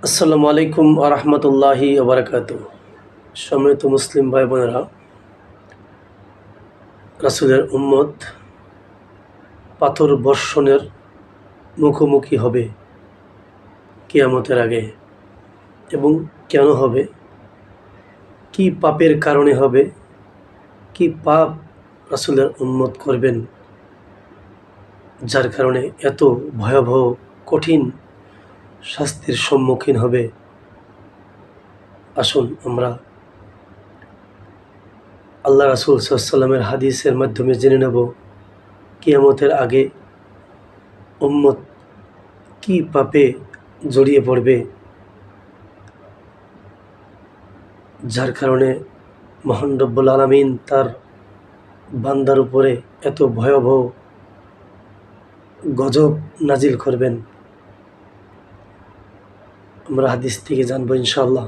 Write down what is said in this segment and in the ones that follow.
আসসালামু আলাইকুম আরহামতুল্লাহি ওবরাকাতু। সম্মানিত মুসলিম ভাই বোনেরা, রাসূলের উম্মত পাথর বর্ষণের মুখোমুখি হবে কিয়ামতের আগে, এবং কেন হবে, কি পাপের কারণে হবে, কি পাপ রাসূলের উম্মত করবেন যার কারণে এত ভয়াবহ কঠিন শাস্তির সম্মুখীন হবে। আসুন আমরা আল্লাহ রাসূল সাল্লাল্লাহু আলাইহি ওয়াসাল্লামের হাদিসের মাধ্যমে জেনে নেব কিয়ামতের আগে উম্মত কি পাপে জড়িয়ে পড়বে, যার কারণে মহান রব্বুল আলামিন তার বান্দার উপরে এত ভয়াবহ গজব নাজিল করবেন। আমরা হাদিস থেকে জানবো ইনশাআল্লাহ।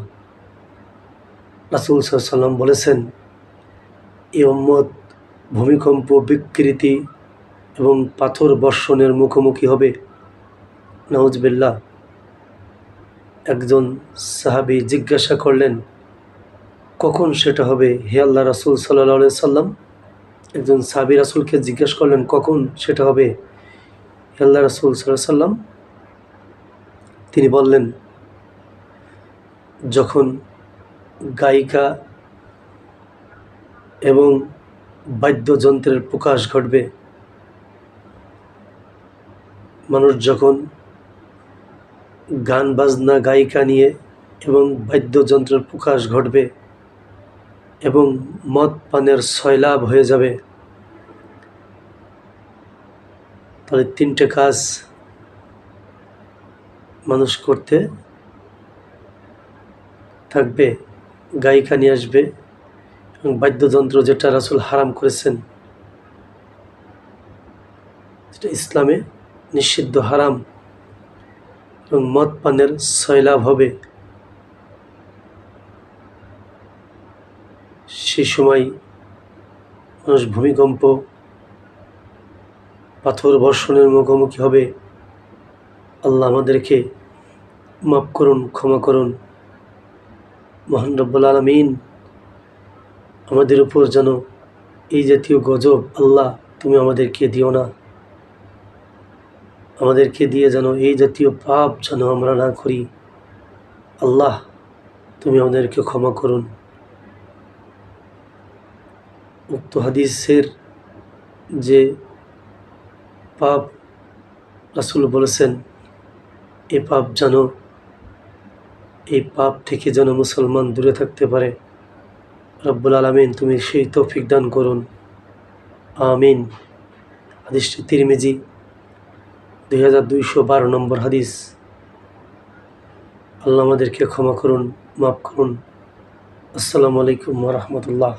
রাসূল সাল্লাল্লাহু আলাইহি ওয়াসাল্লাম বলেছেন, এই উম্মত ভূমিকম্প, বিকৃতি এবং পাথর বর্ষণের মুখোমুখি হবে। নাউজুবিল্লাহ। একজন সাহাবী জিজ্ঞাসা করলেন, কখন সেটা হবে হে আল্লাহ রাসূল সাল্লাল্লাহু আলাইহি ওয়াসাল্লাম? একজন সাহাবী রাসূলকে জিজ্ঞাসা করলেন, কখন সেটা হবে হে আল্লাহ রাসূল সাল্লাল্লাহু আলাইহি ওয়াসাল্লাম? তিনি বললেন, যখন গায়িকা এবং বাদ্যযন্ত্রের প্রকাশ ঘটবে, মানুষ যখন গান বাজনা গায়িকা নিয়ে এবং বাদ্যযন্ত্রের প্রকাশ ঘটবে এবং মদ পানের সয়লাব হয়ে যাবে, তাহলে তিনটে কাজ মানুষ করতে থাকবে। গায়িকা নিয়ে আসবে এবং বাদ্যযন্ত্র, যেটা রাসূল হারাম করেছেন, যেটা ইসলামে নিষিদ্ধ, হারাম, এবং মদ পানের সয়লাব হবে। সেই সময় মানুষ ভূমিকম্প, পাথর বর্ষণের মুখোমুখি হবে। আল্লাহ আমাদেরকে মাফ করুন, ক্ষমা করুন। মহান রব্বুল আলামিন আমাদের উপর যেন এই জাতীয় গজব আল্লাহ তুমি আমাদেরকে দিও না, আমাদেরকে দিয়ে যেন এই জাতীয় পাপ যেন আমরা না করি। আল্লাহ তুমি আমাদেরকে ক্ষমা করুন। উক্ত হাদিসের যে পাপ রাসূল বলেছেন, এই পাপ থেকে যেন মুসলমান দূরে থাকতে পারে। রব্বুল আলামিন তুমি সেই তৌফিক দান করুন, আমিন। হাদিসটি তিরমিজি 2212 নম্বর হাদিস। আল্লাহ আমাদেরকে ক্ষমা করুন, মাফ করুন। আসসালামু আলাইকুম ওয়া রাহমাতুল্লাহ।